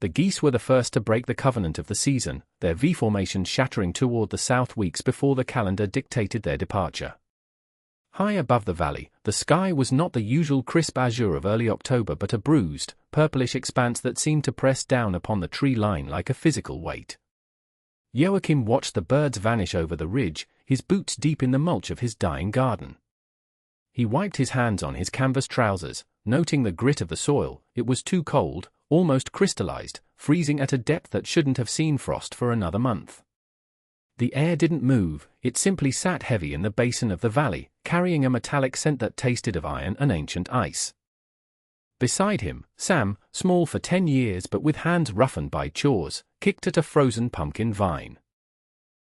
The geese were the first to break the covenant of the season, their V-formation shattering toward the south weeks before the calendar dictated their departure. High above the valley, the sky was not the usual crisp azure of early October but a bruised, purplish expanse that seemed to press down upon the tree line like a physical weight. Joachim watched the birds vanish over the ridge, his boots deep in the mulch of his dying garden. He wiped his hands on his canvas trousers, noting the grit of the soil. It was too cold, almost crystallized, freezing at a depth that shouldn't have seen frost for another month. The air didn't move, it simply sat heavy in the basin of the valley, carrying a metallic scent that tasted of iron and ancient ice. Beside him, Sam, small for 10 years but with hands roughened by chores, kicked at a frozen pumpkin vine.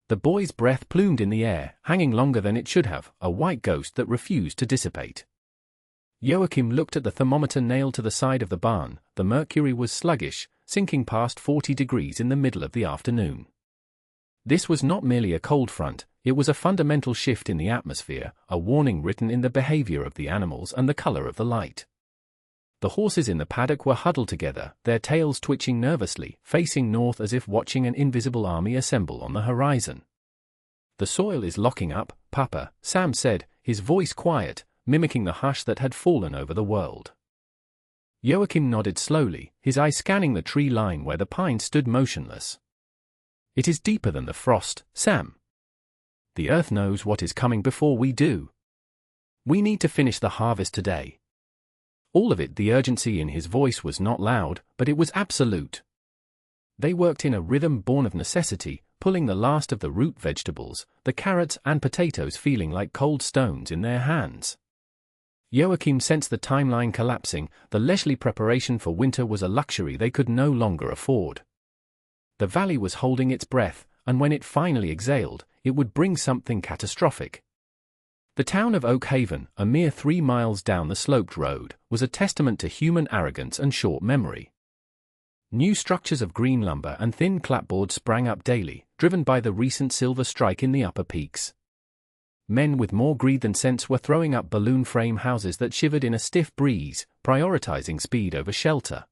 The boy's breath plumed in the air, hanging longer than it should have, a white ghost that refused to dissipate. Joachim looked at the thermometer nailed to the side of the barn. The mercury was sluggish, sinking past 40 degrees in the middle of the afternoon. This was not merely a cold front, it was a fundamental shift in the atmosphere, a warning written in the behavior of the animals and the color of the light. The horses in the paddock were huddled together, their tails twitching nervously, facing north as if watching an invisible army assemble on the horizon. "The soil is locking up, Papa," Sam said, his voice quiet, mimicking the hush that had fallen over the world. Joachim nodded slowly, his eyes scanning the tree line where the pine stood motionless. "It is deeper than the frost, Sam. The earth knows what is coming before we do. We need to finish the harvest today." All of it, the urgency in his voice was not loud, but it was absolute. They worked in a rhythm born of necessity, pulling the last of the root vegetables, the carrots and potatoes feeling like cold stones in their hands. Joachim sensed the timeline collapsing. The leisurely preparation for winter was a luxury they could no longer afford. The valley was holding its breath, and when it finally exhaled, it would bring something catastrophic. The town of Oak Haven, a mere 3 miles down the sloped road, was a testament to human arrogance and short memory. New structures of green lumber and thin clapboards sprang up daily, driven by the recent silver strike in the upper peaks. Men with more greed than sense were throwing up balloon frame houses that shivered in a stiff breeze, prioritizing speed over shelter.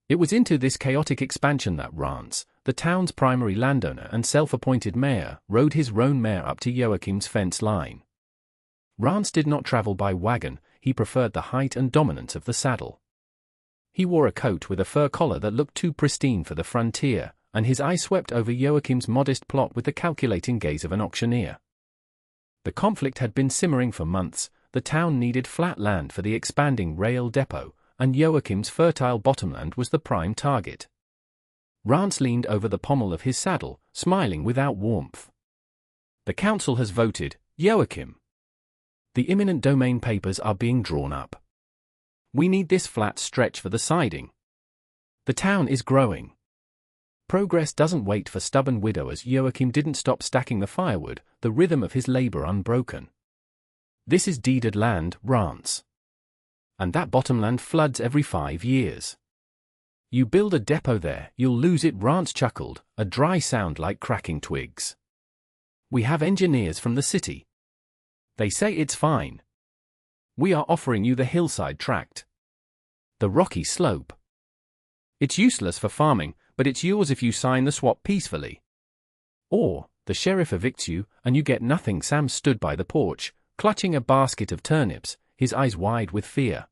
It was into this chaotic expansion that Rance, the town's primary landowner and self-appointed mayor, rode his roan mare up to Joachim's fence line. Rance did not travel by wagon, he preferred the height and dominance of the saddle. He wore a coat with a fur collar that looked too pristine for the frontier, and his eye swept over Joachim's modest plot with the calculating gaze of an auctioneer. The conflict had been simmering for months. The town needed flat land for the expanding rail depot, and Joachim's fertile bottomland was the prime target. Rance leaned over the pommel of his saddle, smiling without warmth. "The council has voted, Joachim. The eminent domain papers are being drawn up. We need this flat stretch for the siding. The town is growing. Progress doesn't wait for stubborn widowers." Joachim didn't stop stacking the firewood, the rhythm of his labor unbroken. "This is deeded land, Rance. And that bottomland floods every 5 years. You build a depot there, you'll lose it." Rance chuckled, a dry sound like cracking twigs. "We have engineers from the city. They say it's fine. We are offering you the Hillside tract. The rocky slope. It's useless for farming, but it's yours if you sign the swap peacefully. Or, the sheriff evicts you, and you get nothing." Sam stood by the porch, clutching a basket of turnips, his eyes wide with fear.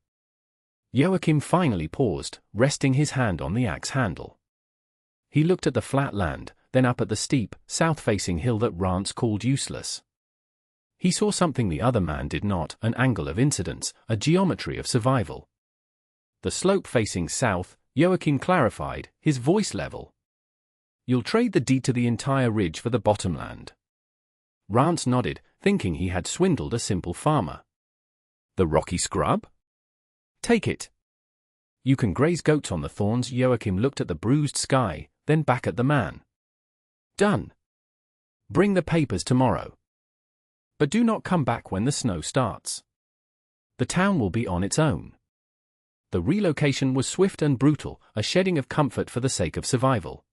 Joachim finally paused, resting his hand on the axe handle. He looked at the flat land, then up at the steep, south-facing hill that Rance called useless. He saw something the other man did not, an angle of incidence, a geometry of survival. "The slope facing south," Joachim clarified, his voice level. "You'll trade the deed to the entire ridge for the bottomland." Rance nodded, thinking he had swindled a simple farmer. "The rocky scrub? Take it. You can graze goats on the thorns." Joachim looked at the bruised sky, then back at the man. "Done. Bring the papers tomorrow. But do not come back when the snow starts. The town will be on its own." The relocation was swift and brutal, a shedding of comfort for the sake of survival.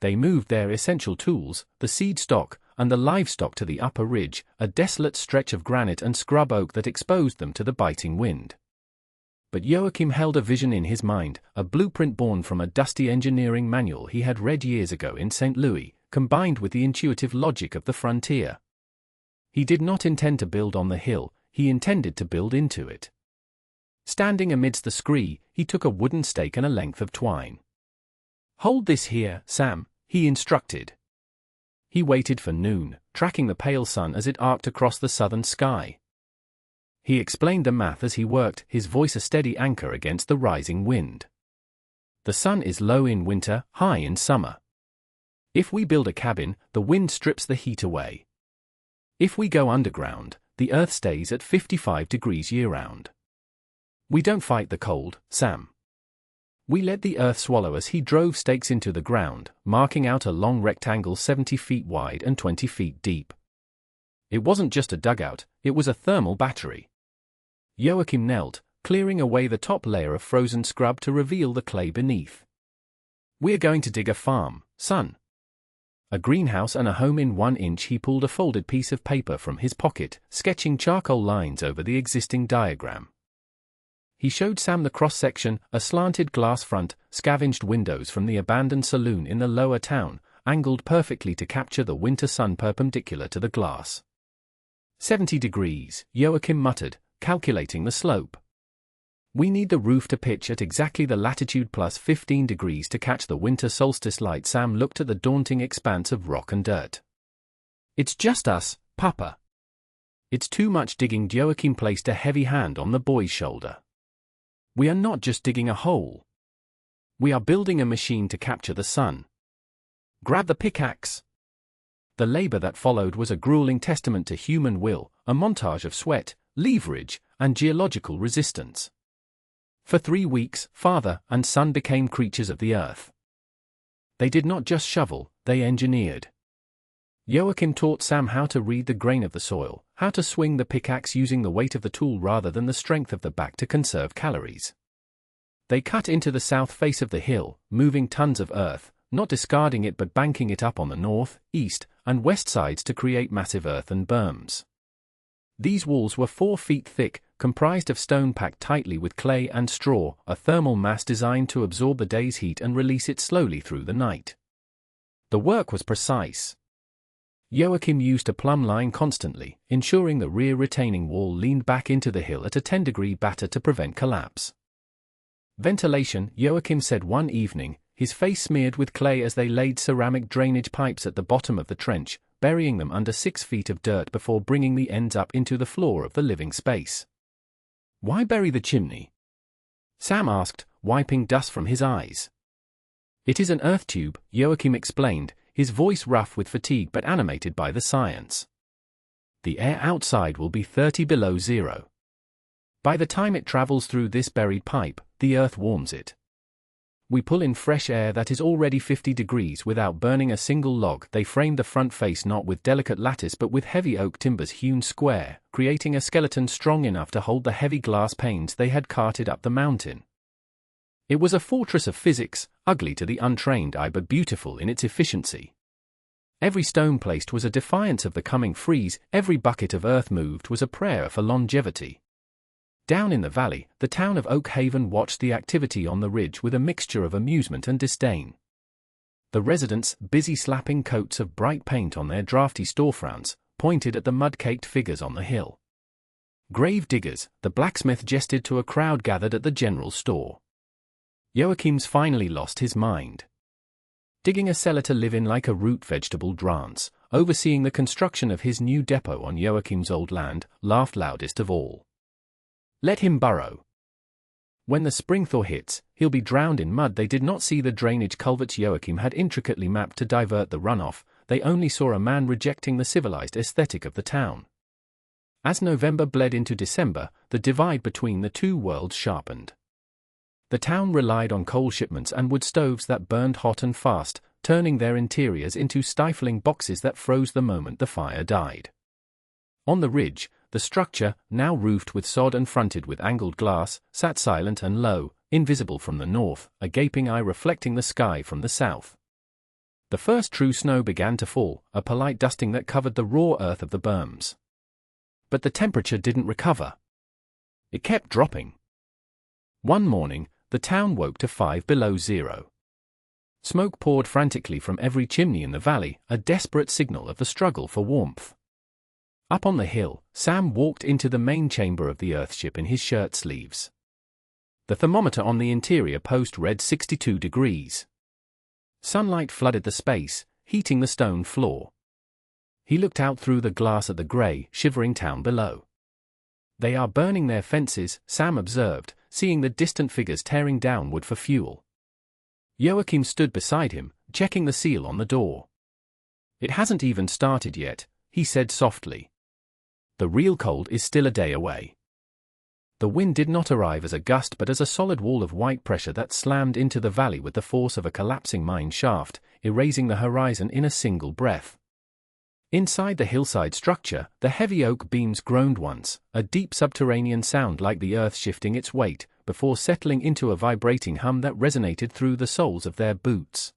They moved their essential tools, the seed stock, and the livestock to the upper ridge, a desolate stretch of granite and scrub oak that exposed them to the biting wind. But Joachim held a vision in his mind, a blueprint born from a dusty engineering manual he had read years ago in St. Louis, combined with the intuitive logic of the frontier. He did not intend to build on the hill, he intended to build into it. Standing amidst the scree, he took a wooden stake and a length of twine. "Hold this here, Sam," he instructed. He waited for noon, tracking the pale sun as it arced across the southern sky. He explained the math as he worked, his voice a steady anchor against the rising wind. "The sun is low in winter, high in summer. If we build a cabin, the wind strips the heat away. If we go underground, the earth stays at 55 degrees year-round. We don't fight the cold, Sam. We let the earth swallow." As he drove stakes into the ground, marking out a long rectangle 70 feet wide and 20 feet deep. It wasn't just a dugout, it was a thermal battery. Joachim knelt, clearing away the top layer of frozen scrub to reveal the clay beneath. "We're going to dig a farm, son. A greenhouse and a home in 1 inch." He pulled a folded piece of paper from his pocket, sketching charcoal lines over the existing diagram. He showed Sam the cross-section, a slanted glass front, scavenged windows from the abandoned saloon in the lower town, angled perfectly to capture the winter sun perpendicular to the glass. 70 degrees, Joachim muttered, calculating the slope. "We need the roof to pitch at exactly the latitude plus 15 degrees to catch the winter solstice light." Sam looked at the daunting expanse of rock and dirt. "It's just us, Papa." "It's too much digging." Joachim placed a heavy hand on the boy's shoulder. "We are not just digging a hole. We are building a machine to capture the sun. Grab the pickaxe." The labor that followed was a grueling testament to human will, a montage of sweat, leverage, and geological resistance. For 3 weeks, father and son became creatures of the earth. They did not just shovel, they engineered. Joachim taught Sam how to read the grain of the soil, how to swing the pickaxe using the weight of the tool rather than the strength of the back to conserve calories. They cut into the south face of the hill, moving tons of earth, not discarding it but banking it up on the north, east, and west sides to create massive earthen berms. These walls were 4 feet thick, comprised of stone packed tightly with clay and straw, a thermal mass designed to absorb the day's heat and release it slowly through the night. The work was precise. Joachim used a plumb line constantly, ensuring the rear retaining wall leaned back into the hill at a 10-degree batter to prevent collapse. "Ventilation," Joachim said one evening, his face smeared with clay as they laid ceramic drainage pipes at the bottom of the trench, burying them under 6 feet of dirt before bringing the ends up into the floor of the living space. "Why bury the chimney?" Sam asked, wiping dust from his eyes. "It is an earth tube," Joachim explained, his voice rough with fatigue but animated by the science. "The air outside will be 30 below zero. By the time it travels through this buried pipe, the earth warms it. We pull in fresh air that is already 50 degrees without burning a single log." They framed the front face not with delicate lattice but with heavy oak timbers hewn square, creating a skeleton strong enough to hold the heavy glass panes they had carted up the mountain. It was a fortress of physics, ugly to the untrained eye but beautiful in its efficiency. Every stone placed was a defiance of the coming freeze, every bucket of earth moved was a prayer for longevity. Down in the valley, the town of Oak Haven watched the activity on the ridge with a mixture of amusement and disdain. The residents, busy slapping coats of bright paint on their drafty storefronts, pointed at the mud-caked figures on the hill. Grave diggers, the blacksmith gestured to a crowd gathered at the general store. Joachim's finally lost his mind. Digging a cellar to live in like a root vegetable dance, overseeing the construction of his new depot on Joachim's old land, laughed loudest of all. Let him burrow. When the spring thaw hits, he'll be drowned in mud. They did not see the drainage culverts Joachim had intricately mapped to divert the runoff, they only saw a man rejecting the civilized aesthetic of the town. As November bled into December, the divide between the two worlds sharpened. The town relied on coal shipments and wood stoves that burned hot and fast, turning their interiors into stifling boxes that froze the moment the fire died. On the ridge, the structure, now roofed with sod and fronted with angled glass, sat silent and low, invisible from the north, a gaping eye reflecting the sky from the south. The first true snow began to fall, a polite dusting that covered the raw earth of the berms. But the temperature didn't recover. It kept dropping. One morning, the town woke to 5 below zero. Smoke poured frantically from every chimney in the valley, a desperate signal of the struggle for warmth. Up on the hill, Sam walked into the main chamber of the Earthship in his shirt sleeves. The thermometer on the interior post read 62 degrees. Sunlight flooded the space, heating the stone floor. He looked out through the glass at the grey, shivering town below. "They are burning their fences," Sam observed, seeing the distant figures tearing downward for fuel. Joachim stood beside him, checking the seal on the door. "It hasn't even started yet," he said softly. "The real cold is still a day away." The wind did not arrive as a gust but as a solid wall of white pressure that slammed into the valley with the force of a collapsing mine shaft, erasing the horizon in a single breath. Inside the hillside structure, the heavy oak beams groaned once, a deep subterranean sound like the earth shifting its weight, before settling into a vibrating hum that resonated through the soles of their boots.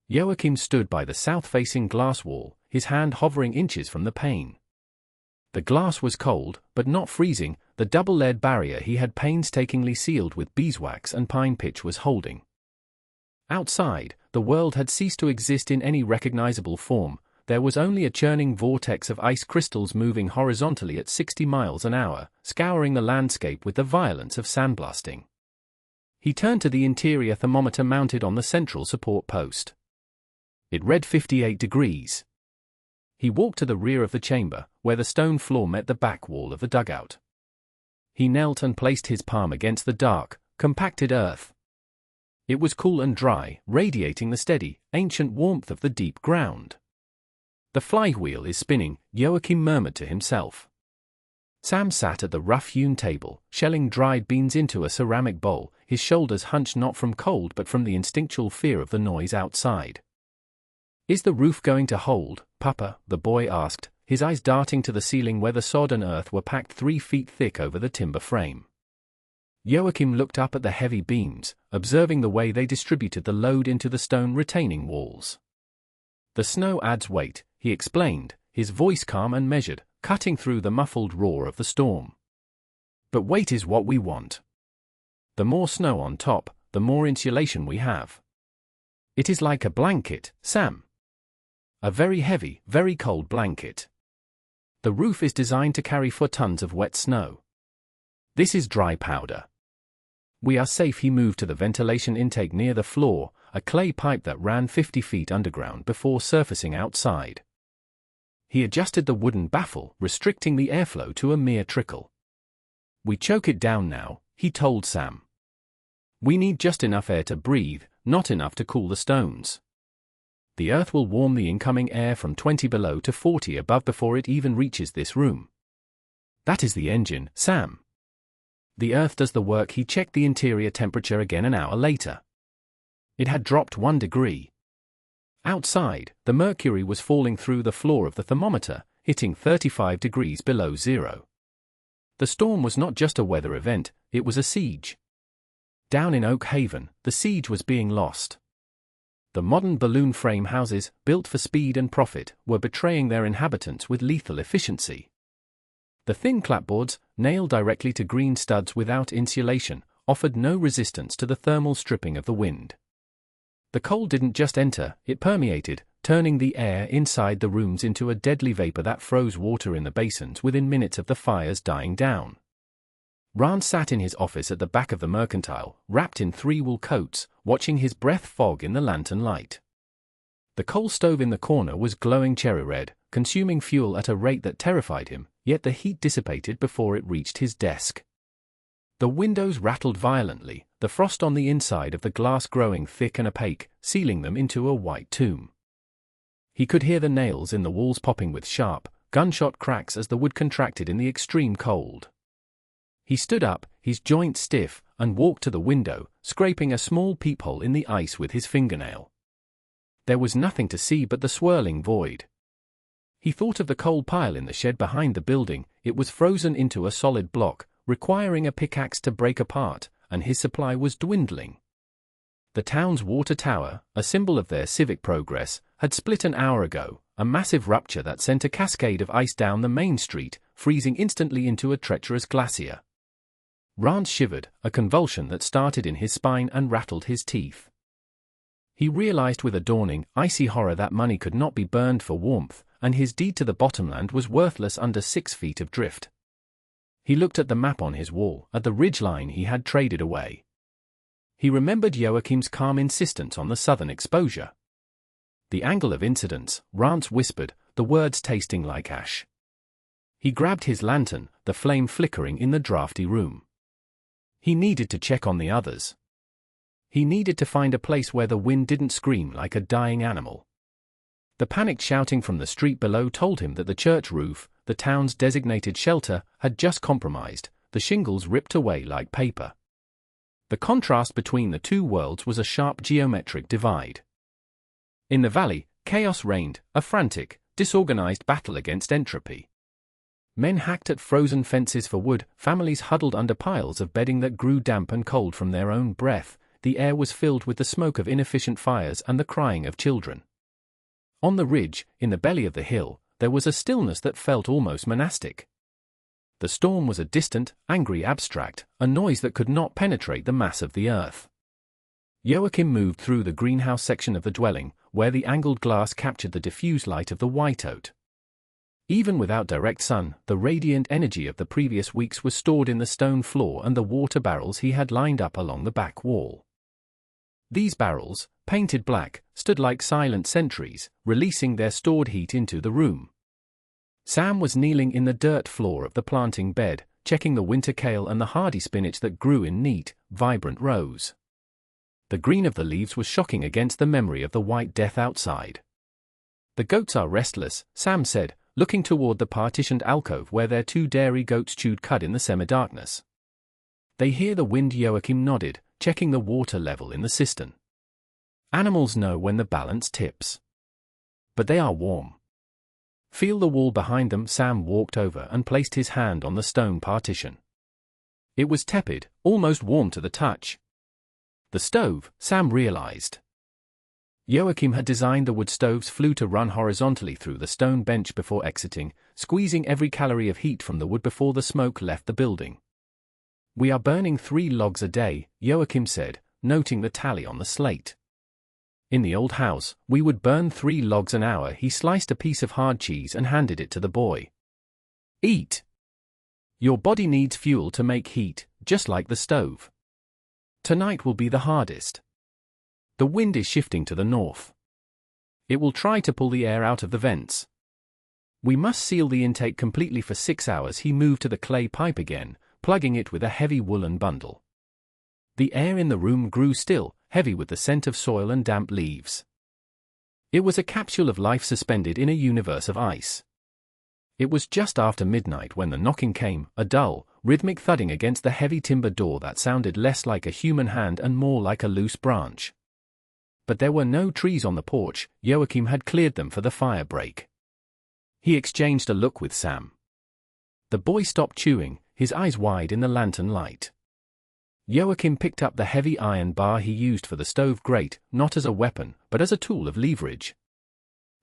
Joachim stood by the south-facing glass wall, his hand hovering inches from the pane. The glass was cold, but not freezing. The double-layered barrier he had painstakingly sealed with beeswax and pine pitch was holding. Outside, the world had ceased to exist in any recognizable form. There was only a churning vortex of ice crystals moving horizontally at 60 miles an hour, scouring the landscape with the violence of sandblasting. He turned to the interior thermometer mounted on the central support post. It read 58 degrees. He walked to the rear of the chamber, where the stone floor met the back wall of the dugout. He knelt and placed his palm against the dark, compacted earth. It was cool and dry, radiating the steady, ancient warmth of the deep ground. "The flywheel is spinning," Joachim murmured to himself. Sam sat at the rough-hewn table, shelling dried beans into a ceramic bowl, his shoulders hunched not from cold but from the instinctual fear of the noise outside. "Is the roof going to hold, Papa?" the boy asked, his eyes darting to the ceiling where the sod and earth were packed 3 feet thick over the timber frame. Joachim looked up at the heavy beams, observing the way they distributed the load into the stone retaining walls. "The snow adds weight," he explained, his voice calm and measured, cutting through the muffled roar of the storm. "But weight is what we want. The more snow on top, the more insulation we have. It is like a blanket, Sam. A very heavy, very cold blanket. The roof is designed to carry 4 tons of wet snow. This is dry powder. We are safe." He moved to the ventilation intake near the floor, a clay pipe that ran 50 feet underground before surfacing outside. He adjusted the wooden baffle, restricting the airflow to a mere trickle. "We choke it down now," he told Sam. "We need just enough air to breathe, not enough to cool the stones. The earth will warm the incoming air from 20 below to 40 above before it even reaches this room. That is the engine, Sam. The earth does the work." He checked the interior temperature again an hour later. It had dropped 1 degree. Outside, the mercury was falling through the floor of the thermometer, hitting 35 degrees below zero. The storm was not just a weather event, it was a siege. Down in Oak Haven, the siege was being lost. The modern balloon frame houses, built for speed and profit, were betraying their inhabitants with lethal efficiency. The thin clapboards, nailed directly to green studs without insulation, offered no resistance to the thermal stripping of the wind. The cold didn't just enter, it permeated, turning the air inside the rooms into a deadly vapor that froze water in the basins within minutes of the fires dying down. Rand sat in his office at the back of the mercantile, wrapped in 3 wool coats, watching his breath fog in the lantern light. The coal stove in the corner was glowing cherry red, consuming fuel at a rate that terrified him, yet the heat dissipated before it reached his desk. The windows rattled violently, the frost on the inside of the glass growing thick and opaque, sealing them into a white tomb. He could hear the nails in the walls popping with sharp, gunshot cracks as the wood contracted in the extreme cold. He stood up, his joints stiff, and walked to the window, scraping a small peephole in the ice with his fingernail. There was nothing to see but the swirling void. He thought of the coal pile in the shed behind the building. It was frozen into a solid block, requiring a pickaxe to break apart, and his supply was dwindling. The town's water tower, a symbol of their civic progress, had split an hour ago, a massive rupture that sent a cascade of ice down the main street, freezing instantly into a treacherous glacier. Rance shivered, a convulsion that started in his spine and rattled his teeth. He realized with a dawning, icy horror that money could not be burned for warmth, and his deed to the bottomland was worthless under 6 feet of drift. He looked at the map on his wall, at the ridgeline he had traded away. He remembered Joachim's calm insistence on the southern exposure. The angle of incidence, Rance whispered, the words tasting like ash. He grabbed his lantern, the flame flickering in the drafty room. He needed to check on the others. He needed to find a place where the wind didn't scream like a dying animal. The panicked shouting from the street below told him that the church roof, the town's designated shelter, had just compromised, the shingles ripped away like paper. The contrast between the two worlds was a sharp geometric divide. In the valley, chaos reigned, a frantic, disorganized battle against entropy. Men hacked at frozen fences for wood, families huddled under piles of bedding that grew damp and cold from their own breath, the air was filled with the smoke of inefficient fires and the crying of children. On the ridge, in the belly of the hill, there was a stillness that felt almost monastic. The storm was a distant, angry abstract, a noise that could not penetrate the mass of the earth. Joachim moved through the greenhouse section of the dwelling, where the angled glass captured the diffuse light of the white oat. Even without direct sun, the radiant energy of the previous weeks was stored in the stone floor and the water barrels he had lined up along the back wall. These barrels, painted black, stood like silent sentries, releasing their stored heat into the room. Sam was kneeling in the dirt floor of the planting bed, checking the winter kale and the hardy spinach that grew in neat, vibrant rows. The green of the leaves was shocking against the memory of the white death outside. "The goats are restless," Sam said, looking toward the partitioned alcove where their 2 dairy goats chewed cud in the semi-darkness. "They hear the wind." Joachim nodded, checking the water level in the cistern. "Animals know when the balance tips. But they are warm. Feel the wall behind them." Sam walked over and placed his hand on the stone partition. It was tepid, almost warm to the touch. The stove, Sam realized. Joachim had designed the wood stove's flue to run horizontally through the stone bench before exiting, squeezing every calorie of heat from the wood before the smoke left the building. "We are burning 3 logs a day," Joachim said, noting the tally on the slate. "In the old house, we would burn 3 logs an hour." He sliced a piece of hard cheese and handed it to the boy. "Eat. Your body needs fuel to make heat, just like the stove. Tonight will be the hardest. The wind is shifting to the north. It will try to pull the air out of the vents. We must seal the intake completely for 6 hours." He moved to the clay pipe again, plugging it with a heavy woolen bundle. The air in the room grew still, heavy with the scent of soil and damp leaves. It was a capsule of life suspended in a universe of ice. It was just after midnight when the knocking came, a dull, rhythmic thudding against the heavy timber door that sounded less like a human hand and more like a loose branch. But there were no trees on the porch. Joachim had cleared them for the fire break. He exchanged a look with Sam. The boy stopped chewing, his eyes wide in the lantern light. Joachim picked up the heavy iron bar he used for the stove grate, not as a weapon, but as a tool of leverage.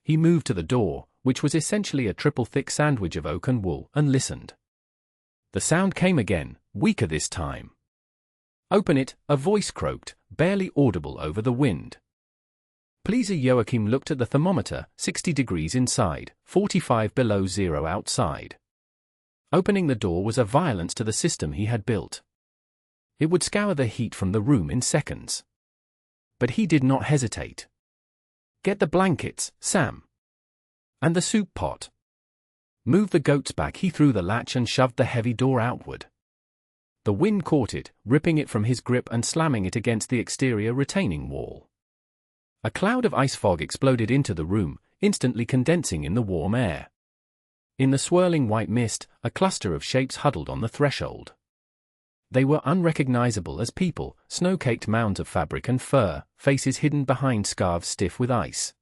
He moved to the door, which was essentially a triple-thick sandwich of oak and wool, and listened. The sound came again, weaker this time. "Open it," a voice croaked, barely audible over the wind. "Please." Joachim looked at the thermometer, 60 degrees inside, 45 below zero outside. Opening the door was a violence to the system he had built. It would scour the heat from the room in seconds. But he did not hesitate. "Get the blankets, Sam. And the soup pot. Move the goats back." He threw the latch and shoved the heavy door outward. The wind caught it, ripping it from his grip and slamming it against the exterior retaining wall. A cloud of ice fog exploded into the room, instantly condensing in the warm air. In the swirling white mist, a cluster of shapes huddled on the threshold. They were unrecognizable as people, snow-caked mounds of fabric and fur, faces hidden behind scarves stiff with ice.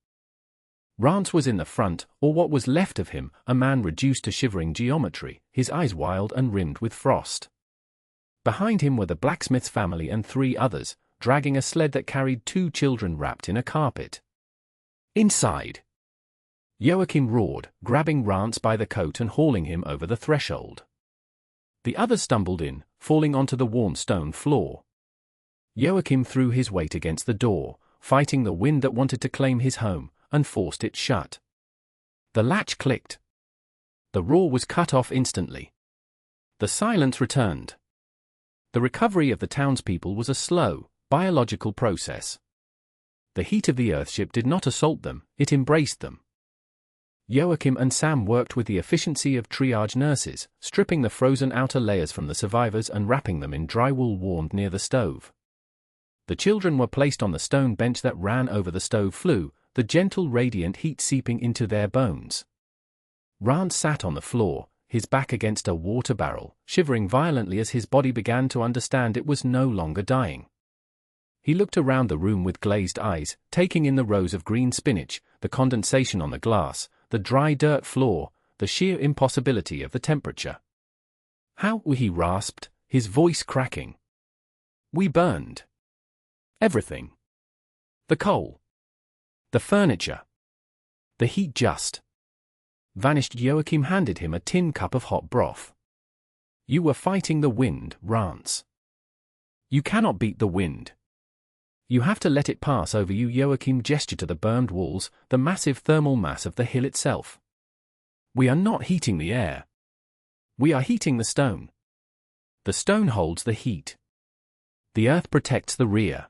Rance was in the front, or what was left of him, a man reduced to shivering geometry, his eyes wild and rimmed with frost. Behind him were the blacksmith's family and 3 others, dragging a sled that carried 2 children wrapped in a carpet. "Inside!" Joachim roared, grabbing Rance by the coat and hauling him over the threshold. The others stumbled in, falling onto the warm stone floor. Joachim threw his weight against the door, fighting the wind that wanted to claim his home, and forced it shut. The latch clicked. The roar was cut off instantly. The silence returned. The recovery of the townspeople was a slow, biological process. The heat of the earthship did not assault them, it embraced them. Joachim and Sam worked with the efficiency of triage nurses, stripping the frozen outer layers from the survivors and wrapping them in dry wool warmed near the stove. The children were placed on the stone bench that ran over the stove flue, the gentle radiant heat seeping into their bones. Rance sat on the floor, his back against a water barrel, shivering violently as his body began to understand it was no longer dying. He looked around the room with glazed eyes, taking in the rows of green spinach, the condensation on the glass, the dry dirt floor, the sheer impossibility of the temperature. How, he rasped, his voice cracking. We burned. Everything. The coal. The furniture. The heat just vanished. Joachim handed him a tin cup of hot broth. You were fighting the wind, Rance. You cannot beat the wind. You have to let it pass over you. Joachim gestured to the burned walls, the massive thermal mass of the hill itself. We are not heating the air. We are heating the stone. The stone holds the heat. The earth protects the rear.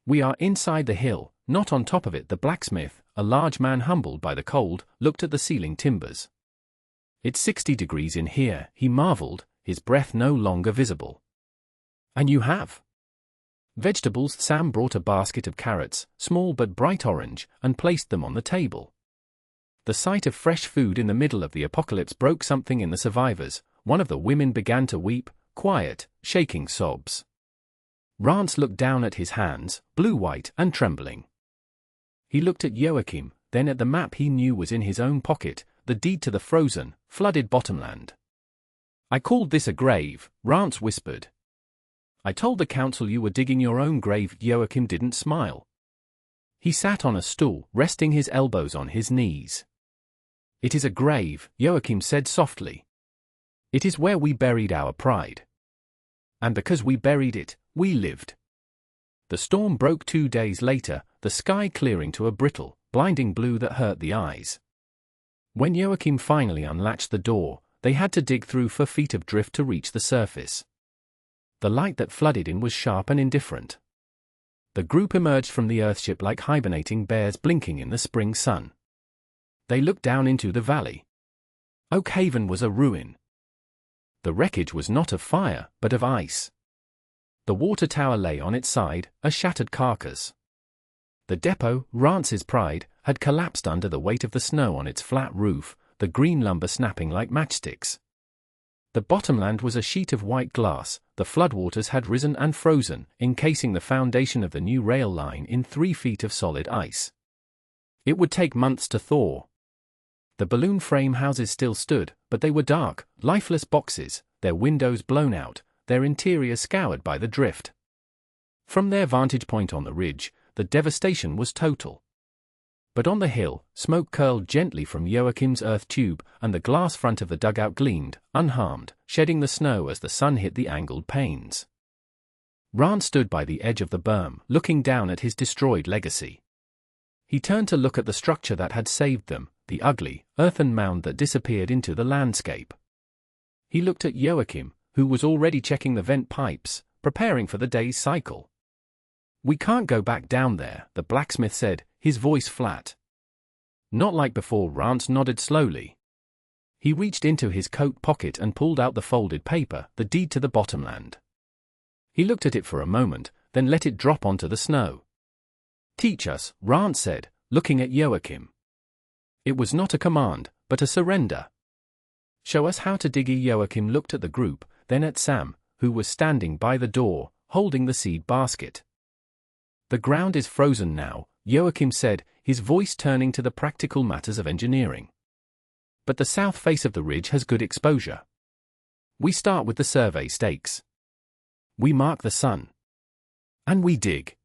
We are inside the hill, not on top of it. The blacksmith, a large man humbled by the cold, looked at the ceiling timbers. It's 60 degrees in here, he marveled, his breath no longer visible. And you have vegetables. Sam brought a basket of carrots, small but bright orange, and placed them on the table. The sight of fresh food in the middle of the apocalypse broke something in the survivors. One of the women began to weep, quiet, shaking sobs. Rance looked down at his hands, blue-white and trembling. He looked at Joachim, then at the map he knew was in his own pocket, the deed to the frozen, flooded bottomland. I called this a grave, Rance whispered. I told the council you were digging your own grave. Joachim didn't smile. He sat on a stool, resting his elbows on his knees. It is a grave, Joachim said softly. It is where we buried our pride. And because we buried it, we lived. The storm broke 2 days later, the sky clearing to a brittle, blinding blue that hurt the eyes. When Joachim finally unlatched the door, they had to dig through 4 feet of drift to reach the surface. The light that flooded in was sharp and indifferent. The group emerged from the earthship like hibernating bears blinking in the spring sun. They looked down into the valley. Oak Haven was a ruin. The wreckage was not of fire, but of ice. The water tower lay on its side, a shattered carcass. The depot, Rance's pride, had collapsed under the weight of the snow on its flat roof, the green lumber snapping like matchsticks. The bottomland was a sheet of white glass. The floodwaters had risen and frozen, encasing the foundation of the new rail line in 3 feet of solid ice. It would take months to thaw. The balloon frame houses still stood, but they were dark, lifeless boxes, their windows blown out, their interiors scoured by the drift. From their vantage point on the ridge, the devastation was total. But on the hill, smoke curled gently from Joachim's earth tube, and the glass front of the dugout gleamed, unharmed, shedding the snow as the sun hit the angled panes. Rance stood by the edge of the berm, looking down at his destroyed legacy. He turned to look at the structure that had saved them, the ugly, earthen mound that disappeared into the landscape. He looked at Joachim, who was already checking the vent pipes, preparing for the day's cycle. We can't go back down there, the blacksmith said, his voice flat. Not like before. Rance nodded slowly. He reached into his coat pocket and pulled out the folded paper, the deed to the bottomland. He looked at it for a moment, then let it drop onto the snow. Teach us, Rance said, looking at Joachim. It was not a command, but a surrender. Show us how to dig. Joachim looked at the group, then at Sam, who was standing by the door, holding the seed basket. The ground is frozen now, Joachim said, his voice turning to the practical matters of engineering. But the south face of the ridge has good exposure. We start with the survey stakes. We mark the sun. And we dig.